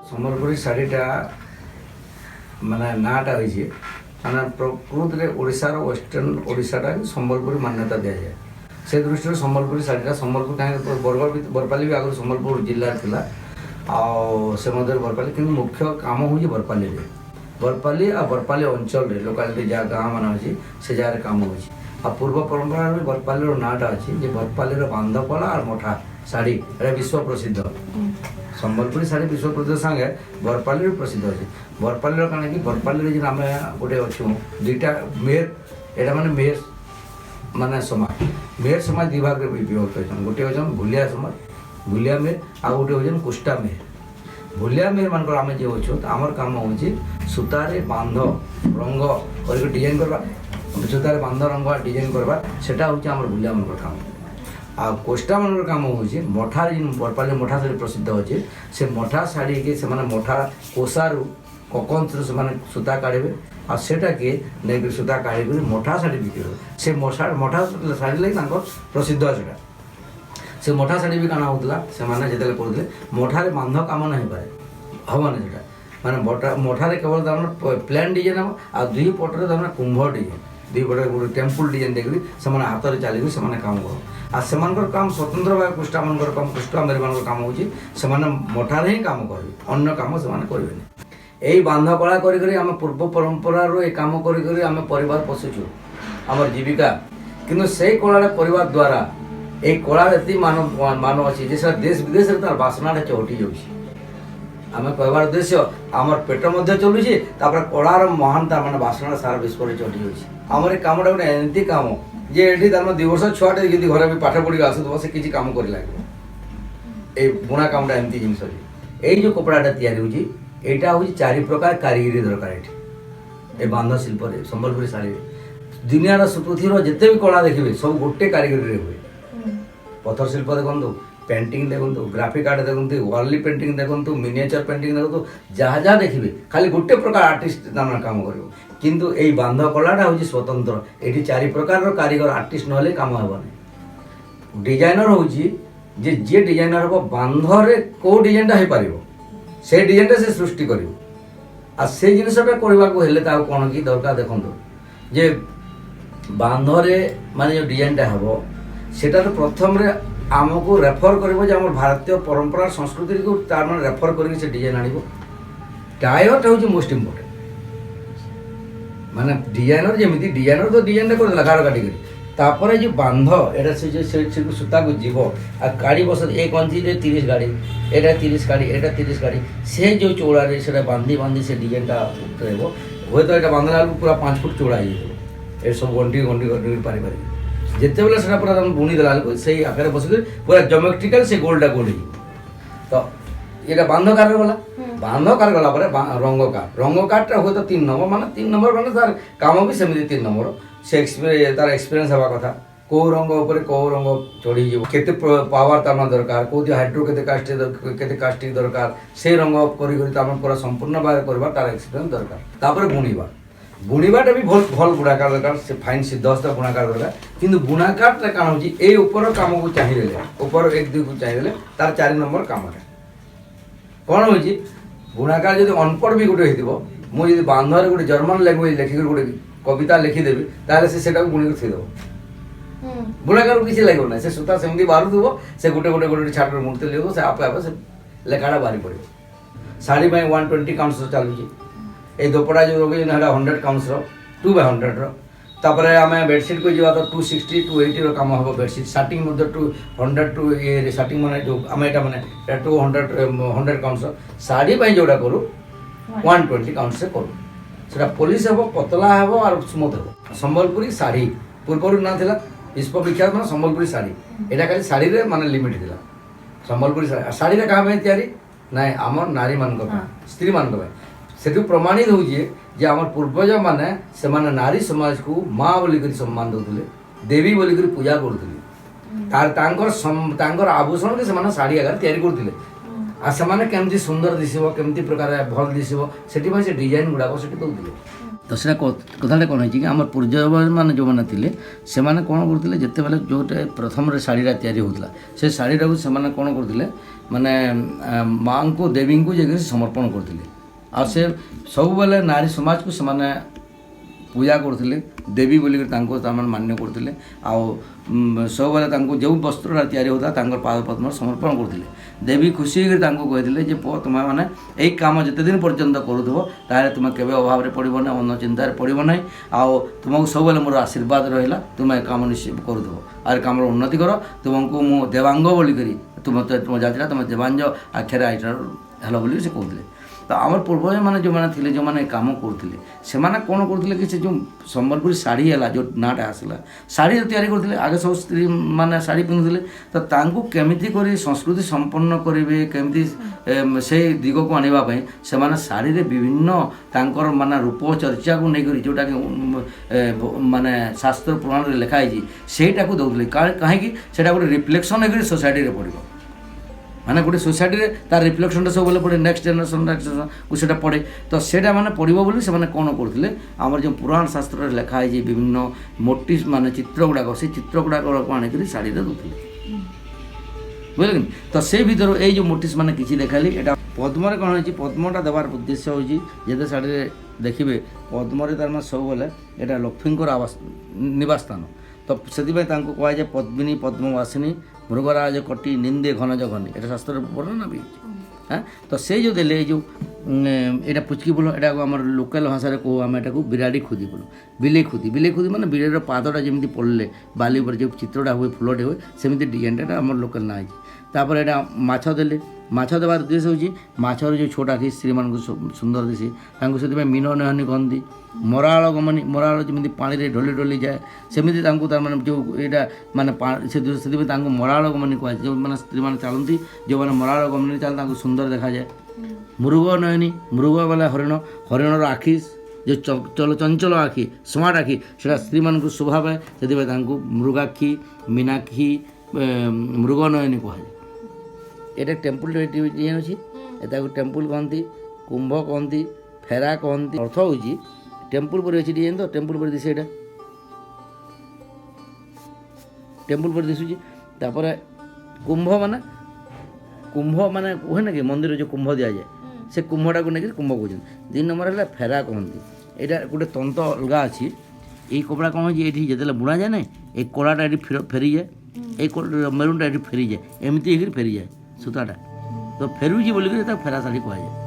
ସମ୍ବଲପୁରୀ ଶାଢ଼ୀଟା ମାନେ ନାଁଟା ହେଇଛି ମାନେ ପ୍ରକୃତରେ ଓଡ଼ିଶାର ୱେଷ୍ଟର୍ଣ୍ଣ ଓଡ଼ିଶାଟା ସମ୍ବଲପୁରୀ ମାନ୍ୟତା ଦିଆଯାଏ। ସେ ଦୃଷ୍ଟିରୁ ସମ୍ବଲପୁରୀ ଶାଢ଼ୀଟା ସମ୍ବଲପୁର କାହିଁକି ବରପାଲି ବି ଆଗରୁ ସମ୍ବଲପୁର ଜିଲ୍ଲାରେ ଥିଲା ଆଉ ସେ ମଧ୍ୟରେ ବରପାଲି କିନ୍ତୁ ମୁଖ୍ୟ କାମ ହେଉଛି ବରପାଲିରେ ବରପାଲି ଆଉ ବରପାଲି ଅଞ୍ଚଳରେ ଲୋକାଲିଟି ଯାହା ଗାଁ ମାନେ ଅଛି ସେ ଜାଗାରେ କାମ ହେଉଛି। ଆଉ ପୂର୍ବ ପରମ୍ପରାରେ ବି ବରପାଲିର ନାଁଟା ଅଛି ଯେ ବରପାଲିର ବାନ୍ଧକଳା ଆଉ ମଠା ଶାଢ଼ୀ ଏଇଟା ବିଶ୍ୱ ପ୍ରସିଦ୍ଧ। ସମ୍ବଲପୁରୀ ଶାଢ଼ୀ ବିଶ୍ୱ ପ୍ରସିଦ୍ଧ ସାଙ୍ଗେ ବରପାଲିରେ ପ୍ରସିଦ୍ଧ ଅଛି। ବରପାଲିର କାଣା କି ବରପାଲିରେ ଯେନ୍ ଆମେ ଗୋଟେ ଅଛୁ ଦୁଇଟା ମେୟର ଏଇଟା ମାନେ ମେୟର ମାନେ ସମାଜ ମେୟର ସମାଜ ଦୁଇ ଭାଗରେ ବିଭକ୍ତ ଅଛନ୍। ଗୋଟେ ଅଛନ୍ ଭୁଲିଆ ସମାଜ ଭୁଲିଆ ମେୟର ଆଉ ଗୋଟେ ହଉଛନ୍ କୁଷ୍ଟା ମେୟର। ଭୁଲିଆ ମେୟର ମାନଙ୍କର ଆମେ ଯେ ଅଛୁ ଆମର କାମ ହେଉଛି ସୂତାରେ ବାନ୍ଧ ରଙ୍ଗ କରିକି ଡିଜାଇନ୍ କରିବା ସୂତାରେ ବାନ୍ଧ ରଙ୍ଗ ଡିଜାଇନ୍ କରିବା ସେଟା ହେଉଛି ଆମର ଭୁଲିଆ ମାନଙ୍କର କାମ। ଆଉ କୋଷ୍ଟା ମାନଙ୍କର କାମ ହେଉଛି ମଠା ଯେନ୍ ବରପାଲି ମଠା ଶାଢ଼ୀ ପ୍ରସିଦ୍ଧ ଅଛି ସେ ମଠା ଶାଢ଼ୀକି ସେମାନେ ମଠା କୋଷାରୁ କକନ୍ତରୁ ସେମାନେ ସୂତା କାଢ଼ିବେ ଆଉ ସେଟାକେ ନେଇକରି ସୂତା କାଢ଼ିକରି ମଠା ଶାଢ଼ୀ ବିକ୍ରି ସେ ମଠା ଶାଢ଼ୀ ଲାଗି ତାଙ୍କର ପ୍ରସିଦ୍ଧ ସେଟା। ସେ ମଠା ଶାଢ଼ୀ ବି କାଣା ହେଉଥିଲା ସେମାନେ ଯେତେବେଳେ କରୁଥିଲେ ମଠାରେ ବାନ୍ଧ କାମ ନା ହେଇପାରେ ହେବନି ସେଟା ମାନେ ମଠାରେ କେବଳ ତାମାନେ ପ୍ଲେନ୍ ଡିଜାଇନ୍ ହେବ ଆଉ ଦୁଇ ପଟରେ ତାମାନେ କୁମ୍ଭ ଡିଜାଇନ୍ ଦୁଇ ପଟେ ଗୋଟେ ଟେମ୍ପୁଲ ଡିଜାଇନ୍ ଦେଇକରି ସେମାନେ ହାତରେ ଚାଲିକରି ସେମାନେ କାମ କର ଆଉ ସେମାନଙ୍କର କାମ ସ୍ୱତନ୍ତ୍ର ଭାବେ କୁଷ୍ଠାମାନଙ୍କର କାମ କୁଷ୍ଠାମେରୀମାନଙ୍କର କାମ ହେଉଛି ସେମାନେ ମଠାରେ ହିଁ କାମ କରିବେ ଅନ୍ୟ କାମ ସେମାନେ କରିବେନି। এই বান্ধ কলা করি আমি পূর্ব পরম্পরার এই কাম করি আমি পরিবার পোষুছু আমার জীবিকা কিন্তু সেই কলাটা পরিবার দ্বারা এই কলার এত মান আছে যে সেটা দেশ বিদেশের তার বাসনাটা চহটি যাচ্ছে। আমি কহবার উদ্দেশ্য আমার পেট মধ্যে চলুছি তারপরে কলার মহান তার মানে বাসনা সারা বিশ্বরে চটি যাচ্ছে। আমার এই কামটা গোটে এমতি কাম যে এটি তার 2 বর্ষ ছুয়াটে যদি ঘরে আমি পাঠ পড়ি আসুথব সে কিছু কাম করে লাগবে। এই বুଣା কামটা এমতি জিনিস আছে। এই যে কপড়াটা তৈরি হচ্ছে এইটা হচ্ছে 4 প্রকার কারিগরি দরকার এটি এই বান্ধ শিল্পরে সম্বলপুরী শাড়ি দুনিয়ার পৃথিবীর যেতে বি কলা দেখবে সব গোটে কারিগরি হুয়ে। পথর শিল্প দেখুন পেন্টিং দেখুন গ্রাফিক আর্ট দেখুন ওয়ার্লি পেন্টিং দেখুন মিনিয়েচর পেন্টিং দেখুন যা যা দেখবে খালি গোটে প্রকার আর্টিস্ট তার কাম করব কিন্তু এই বান্ধ কলাটা হচ্ছে স্বতন্ত্র এটি 4 প্রকার কারিগর আর্টিস্ট নহলে কাম হব না। ডিজাইনর হচ্ছে যে ডিজাইনর হব বান্ধরে কেউ ডিজাইনটা হয়ে পারিব সেই ডিজাইনটা সে সৃষ্টি করিব আর সেই জিনিসটা করবাকু হেলে তাও কোন কি দরকার দেখুন যে বান্ধরে মানে যে ডিজাইনটা হব সেটা তো প্রথমে আমକୁ ରେଫର କରିବ ଯେ ଆମର ଭାରତୀୟ ପରମ୍ପରା ସଂସ୍କୃତିକୁ ତାର ମାନେ ରେଫର କରିକି ସେ ଡିଜାଇନ୍ ଆଣିବ। ଟାୟରଟା ହେଉଛି ମୋଷ୍ଟ ଇମ୍ପୋର୍ଟାଣ୍ଟ ମାନେ ଡିଜାଇନର ଯେମିତି ଡିଜାଇନର ତ ଡିଜାଇନଟା କରିଦେଲା ଗାର କାଟିକରି ତାପରେ ଯେ ବାନ୍ଧ ଏଇଟା ସେ ଯେ ସେଠୁ ସୂତାକୁ ଯିବ ଆଉ କାଢ଼ି ବସ ଏ କଞ୍ଚିରେ 30 ଗାଡ଼ି ଏଇଟା 30 ଗାଡ଼ି ଏଇଟା 30 ଗାଡ଼ି ସେ ଯେଉଁ ଚଉଡ଼ାରେ ସେଟା ବାନ୍ଧି ସେ ଡିଜାଇନଟା ରହିବ ହୁଏତ ଏଇଟା ବାନ୍ଧିଲା ବେଳକୁ ପୁରା 5 ଫୁଟ ଚଉଡ଼ା ହେଇଯିବ ଏ ସବୁ ଗଣ୍ଠି ପାରିପାରିବେ ଯେତେବେଳେ ସେଟା ପୁରା ତମେ ବୁଣି ଦେଲା ବେଳକୁ ସେଇ ଆକାରରେ ବସିକି ପୁରା ଜୋମେଟ୍ରିକାଲ ସେ ଗୋଲଟା ଗୋଲ ହେଇଯିବ। ତ ଏଇଟା ବାନ୍ଧ କାରରେ ଗଲା ବାନ୍ଧ କାର ଗଲା ପରେ ରଙ୍ଗ କାରଟା ହୁଏତ 3 ନମ୍ବର ମାନେ 3 ନମ୍ବର ମାନେ ତାର କାମ ବି ସେମିତି 3 ନମ୍ବର ସେ ତାର ଏକ୍ସପିରିଏନ୍ସ ହେବା କଥା କେଉଁ ରଙ୍ଗ ଉପରେ କେଉଁ ରଙ୍ଗ ଚଢ଼ିଯିବ କେତେ ପାୱାର ତାର ଦରକାର କେଉଁଠି ହାଇଡ୍ରୋ କେତେ କାଷ୍ଟିକ ଦରକାର ସେଇ ରଙ୍ଗ କରି ତାର ପୁରା ସମ୍ପୂର୍ଣ୍ଣ ଭାବେ କରିବା ତାର ଏକ୍ସପିରିଏନ୍ସ ଦରକାର। ତାପରେ ବୁଣିବାଟା ବି ଭଲ ବୁଣାକାର ଦରକାର ସେ ଫାଇନ୍ ସିଦ୍ଧହସ୍ତ ବୁଣାକାର ଦରକାର କିନ୍ତୁ ବୁଣାକାରଟା କାଣ ହେଉଛି ଏଇ ଉପର କାମକୁ ଚାହିଁଦେଲେ ଉପର 1-2କୁ ଚାହିଁଦେଲେ ତାର 4 ନମ୍ବର କାମଟା କ'ଣ ହେଉଛି ବୁଣାକାର ଯଦି ଅନପଢ଼ ବି ଗୋଟେ ହେଇଥିବ ମୁଁ ଯଦି ବାନ୍ଧରେ ଗୋଟେ ଜର୍ମାନ ଲାଙ୍ଗୁଏଜ ଲେଖିକରି ଗୋଟେ କବିତା ଲେଖିଦେବି ତାହେଲେ ସେ ସେଟାକୁ ବୁଣିକି ଥୋଇଦେବ ବୁଣାକାରକୁ କିଛି ଲାଗିବ ନାହିଁ ସେ ସୂତା ସେମିତି ବାହାରୁଥିବ ସେ ଗୋଟେ ଛାଟରେ ମୁହୂର୍ତ୍ତେ ଲେଖିବ ସେ ଆପେ ସେ ଲେଖାଟା ବାହାରି ପଡ଼ିବ। ଶାଢ଼ୀ ପାଇଁ 120 କାଉଣ୍ଟସର ଚାଲୁଛି এই দোপড়া যে রয়েছে সেটা 100 কাউন্টসর 2/100 তারপরে আমি বেডସିଟ୍କୁ ଯିବା ତ 260 280 কাম হব বেডସିଟ୍ শার্টিং মধ্যে 200 টু এ শার্টিং মানে যে আমি এটা মানে 200 কাউন্টসর শাড়ি পাই যেটা করু 120 কাউন্টসে করু সেটা পলিশ হব পতলা হব আর স্মুথ হব। সম্বলপুরী শাড়ি পূর্বরু না লা বিশ্ববিখ্যাত মানে সম্বলপুরী শাড়ি এটা খালি শাড়িরে মানে লিমিট লা সম্বলপুরী শাড়িটা কাହା ପାଇଁ ତିଆରି ନାଇଁ আমার নারী ମାନଙ୍କ ପାଇଁ ସ୍ତ୍ରୀ ମାନଙ୍କ ପାଇଁ ସେଠୁ ପ୍ରମାଣିତ ହେଉଛି ଯେ ଆମର ପୂର୍ବଜ ମାନେ ସେମାନେ ନାରୀ ସମାଜକୁ ମା ବୋଲିକରି ସମ୍ମାନ ଦେଉଥିଲେ ଦେବୀ ବୋଲିକରି ପୂଜା କରୁଥିଲେ ତାଙ୍କର ଆଭୂଷଣକୁ ସେମାନେ ଶାଢ଼ୀ ଆକାରରେ ତିଆରି କରୁଥିଲେ ଆଉ ସେମାନେ କେମିତି ସୁନ୍ଦର ଦିଶିବ କେମିତି ପ୍ରକାର ଭଲ ଦିଶିବ ସେଥିପାଇଁ ସେ ଡିଜାଇନ୍ ଗୁଡ଼ାକ ସେଠି ଦେଉଥିଲେ। ତ ସେଇଟା କଥାଟା କ'ଣ ହେଇଛି କି ଆମର ପୂର୍ବମାନେ ଯେଉଁମାନେ ଥିଲେ ସେମାନେ କ'ଣ କରୁଥିଲେ ଯେତେବେଳେ ଯେଉଁଟା ପ୍ରଥମରେ ଶାଢ଼ୀଟା ତିଆରି ହେଉଥିଲା ସେ ଶାଢ଼ୀଟାକୁ ସେମାନେ କ'ଣ କରୁଥିଲେ ମାନେ ମାଆଙ୍କୁ ଦେବୀଙ୍କୁ ଯାଇକରି ସମର୍ପଣ କରୁଥିଲେ ଆଉ ସେ ସବୁବେଳେ ନାରୀ ସମାଜକୁ ସେମାନେ ପୂଜା କରୁଥିଲେ ଦେବୀ ବୋଲିକରି ତାଙ୍କୁ ତାମାନେ ମାନ୍ୟ କରୁଥିଲେ ଆଉ ସବୁବେଳେ ତାଙ୍କୁ ଯେଉଁ ବସ୍ତ୍ରଟା ତିଆରି ହେଉଥିଲା ତାଙ୍କର ପାଦ ପଦ୍ମ ସମର୍ପଣ କରୁଥିଲେ ଦେବୀ ଖୁସି ହେଇକରି ତାଙ୍କୁ କହିଥିଲେ ଯେ ପୁଅ ତୁମେମାନେ ଏଇ କାମ ଯେତେ ଦିନ ପର୍ଯ୍ୟନ୍ତ କରୁଥିବ ତାହେଲେ ତୁମେ କେବେ ଅଭାବରେ ପଡ଼ିବ ନାହିଁ ଅନ୍ୟ ଚିନ୍ତାରେ ପଡ଼ିବ ନାହିଁ ଆଉ ତୁମକୁ ସବୁବେଳେ ମୋର ଆଶୀର୍ବାଦ ରହିଲା ତୁମେ ଏ କାମ ନିଶ୍ଚୟ କରୁଥିବ ଆଉ ଏ କାମର ଉନ୍ନତି କର ତୁମକୁ ମୁଁ ଦେବାଙ୍ଗ ବୋଲିକରି ତୁମ ଜାତିଟା ତୁମେ ଦେବାଞ୍ଜ ଆଖ୍ୟାରେ ଆଇଟା ହେଲ ବୋଲି ସେ କହୁଥିଲେ ତ ଆମର ପୂର୍ବମାନେ ଯେଉଁମାନେ ଥିଲେ ଯେଉଁମାନେ କାମ କରୁଥିଲେ ସେମାନେ କ'ଣ କରୁଥିଲେ କି ସେ ଯେଉଁ ସମ୍ବଲପୁରୀ ଶାଢ଼ୀ ହେଲା ଯେଉଁ ନାଁଟା ଆସିଲା ଶାଢ଼ୀ ତିଆରି କରୁଥିଲେ ଆଗେ ସବୁ ସ୍ତ୍ରୀମାନେ ଶାଢ଼ୀ ପିନ୍ଧୁଥିଲେ ତ ତାଙ୍କୁ କେମିତି କରି ସଂସ୍କୃତି ସମ୍ପନ୍ନ କରିବେ କେମିତି ସେଇ ଦିଗକୁ ଆଣିବା ପାଇଁ ସେମାନେ ଶାଢ଼ୀରେ ବିଭିନ୍ନ ତାଙ୍କର ମାନେ ରୂପ ଚର୍ଚ୍ଚାକୁ ନେଇକରି ଯେଉଁଟାକି ମାନେ ଶାସ୍ତ୍ର ପୁରାଣରେ ଲେଖା ହେଇଛି ସେଇଟାକୁ ଦେଉଥିଲେ କାହିଁକି ସେଇଟା ଗୋଟେ ରିଫ୍ଲେକ୍ସନ୍ ହେଇକରି ସୋସାଇଟିରେ ପଡ଼ିବ ମାନେ ଗୋଟେ ସୋସାଇଟିରେ ତାର ରିଫ୍ଲେକ୍ସନଟା ସବୁବେଳେ ପଡ଼େ ନେକ୍ସଟ ଜେନେରେସନକୁ ସେଇଟା ପଡ଼େ ତ ସେଇଟା ମାନେ ପଡ଼ିବ ବୋଲି ସେମାନେ କ'ଣ କରୁଥିଲେ ଆମର ଯେଉଁ ପୁରାଣ ଶାସ୍ତ୍ରରେ ଲେଖା ହେଇଛି ବିଭିନ୍ନ ମୋଟିଭ୍ ମାନେ ଚିତ୍ର ଗୁଡ଼ାକ ସେଇ ଚିତ୍ର ଗୁଡ଼ାକ ଆଣିକରି ଶାଢ଼ୀରେ ଦେଉଥିଲେ ବୁଝିଲେ କି ତ ସେଇ ଭିତରୁ ଏଇ ଯେଉଁ ମୋଟିଭ୍ ମାନେ କିଛି ଦେଖାଇଲି ଏଇଟା ପଦ୍ମରେ କ'ଣ ହେଇଛି ପଦ୍ମଟା ଦେବାର ଉଦ୍ଦେଶ୍ୟ ହେଉଛି ଯେତେ ଶାଢ଼ୀରେ ଦେଖିବେ ପଦ୍ମରେ ତାର ମାନେ ସବୁବେଳେ ଏଇଟା ଲକ୍ଷ୍ମୀଙ୍କର ନିବାସ ସ୍ଥାନ ତ ସେଥିପାଇଁ ତାଙ୍କୁ କୁହାଯାଏ ପଦ୍ମିନୀ ପଦ୍ମବାସିନୀ ମୃଗରାଜ କଟି ନିନ୍ଦେ ଘନଜ ଘନି এটা ଶାସ୍ତ୍ରରେ ବର୍ଣ୍ଣନା ବି ହେଇଛି হ্যাঁ তো সেই ଯେଉଁ ଦେଲେ ଏଇ ଯେଉଁ ଏଇଟା ପୁଚକି ଫୁଲ ଏଟାକୁ ଆମର ଲୋକାଲ ଭାଷାରେ କହୁ ଆମେ ଏଟାକୁ ବିରାଡ଼ି ଖୁଦି ଫୁଲ ବିଲେଇ ଖୁଦି ମାନେ ବିଲେଇର ପାଦଟା ଯେମିତି ପଡ଼ିଲେ ବାଲି ଉପରେ ଯେଉଁ ଚିତ୍ରଟା ହୁଏ ଫୁଲଟେ ହୁଏ ସେମିତି ଡିଜାଇନଟା ଆମର ଲୋକାଲ ନାଁ ହେଇଛି ତାପରେ ଏଇଟା ମାଛ ଦେଲେ ମାଛ ଦେବାର ଉଦ୍ଦେଶ୍ୟ ହେଉଛି ମାଛର ଯେଉଁ ଛୋଟ ଆଖି ସ୍ତ୍ରୀମାନଙ୍କୁ ସୁନ୍ଦର ଦିଶେ ତାଙ୍କୁ ସେଥିପାଇଁ ମୀନ ନୟନୀ କହନ୍ତି ମରାଳ ଗମନୀ ମରାଳ ଯେମିତି ପାଣିରେ ଢଳି ଢଳି ଯାଏ ସେମିତି ତାଙ୍କୁ ତାମାନେ ଯେଉଁ ଏଇଟା ମାନେ ସେଥିପାଇଁ ତାଙ୍କୁ ମରାଳ ଗମନୀ କୁହାଯାଏ ଯେଉଁମାନେ ସ୍ତ୍ରୀମାନେ ଚାଲନ୍ତି ଯେଉଁମାନେ ମରାଳ ଗମନୀ ଚାଲନ୍ତି ତାଙ୍କୁ ସୁନ୍ଦର ଦେଖାଯାଏ ମୃଗ ନୟନୀ ମୃଗ ଗଲା ହରିଣର ଆଖି ଯେଉଁ ଚଞ୍ଚଳ ଆଖି ସ୍ମାର୍ଟ ଆଖି ସେଇଟା ସ୍ତ୍ରୀମାନଙ୍କୁ ଶୋଭା ପାଏ ସେଥିପାଇଁ ତାଙ୍କୁ ମୃଗାକ୍ଷୀ ମୀନାକ୍ଷୀ ମୃଗ ନୟନୀ କୁହାଯାଏ এটা টেম্পুল ডিজাইন ଅଛି ଏଟାକୁ ଟେମ୍ପୁଲ କହନ୍ତି କୁମ୍ଭ କହନ୍ତି ଫେରା କହନ୍ତି ଅର୍ଥ ହେଉଛି ଟେମ୍ପୁଲ ପରେ ଅଛି ଡିଜାଇନ୍ ତ ଟେମ୍ପୁଲ ପରେ ଦିଶେ ଏଇଟା ଟେମ୍ପୁଲ ପରେ ଦିଶୁଛି ତାପରେ କୁମ୍ଭ ମାନେ କୁହେ ନା କି ମନ୍ଦିରରେ ଯେଉଁ କୁମ୍ଭ ଦିଆଯାଏ ସେ କୁମ୍ଭଟାକୁ ନେଇକି କୁମ୍ଭ କହୁଛନ୍ତି 2 ନମ୍ବର ହେଲା ଫେରା କହନ୍ତି ଏଇଟା ଗୋଟେ ତନ୍ତ ଅଲଗା ଅଛି ଏଇ କପଡ଼ା କ'ଣ ହେଉଛି ଏଇଠି ଯେତେବେଳେ ବୁଣାଯାଏ ନା ଏଇ କଳାଟା ଏଠି ଫେରିଯାଏ ଏଇ ମେରୁନଟା ଏଠି ଫେରିଯାଏ ଏମିତି ହେଇକିରି ଫେରିଯାଏ ସୂତାଟା ତ ଫେରୁଛି ବୋଲିକରି ତାକୁ ଫେରା ଶାଢ଼ୀ କୁହାଯାଏ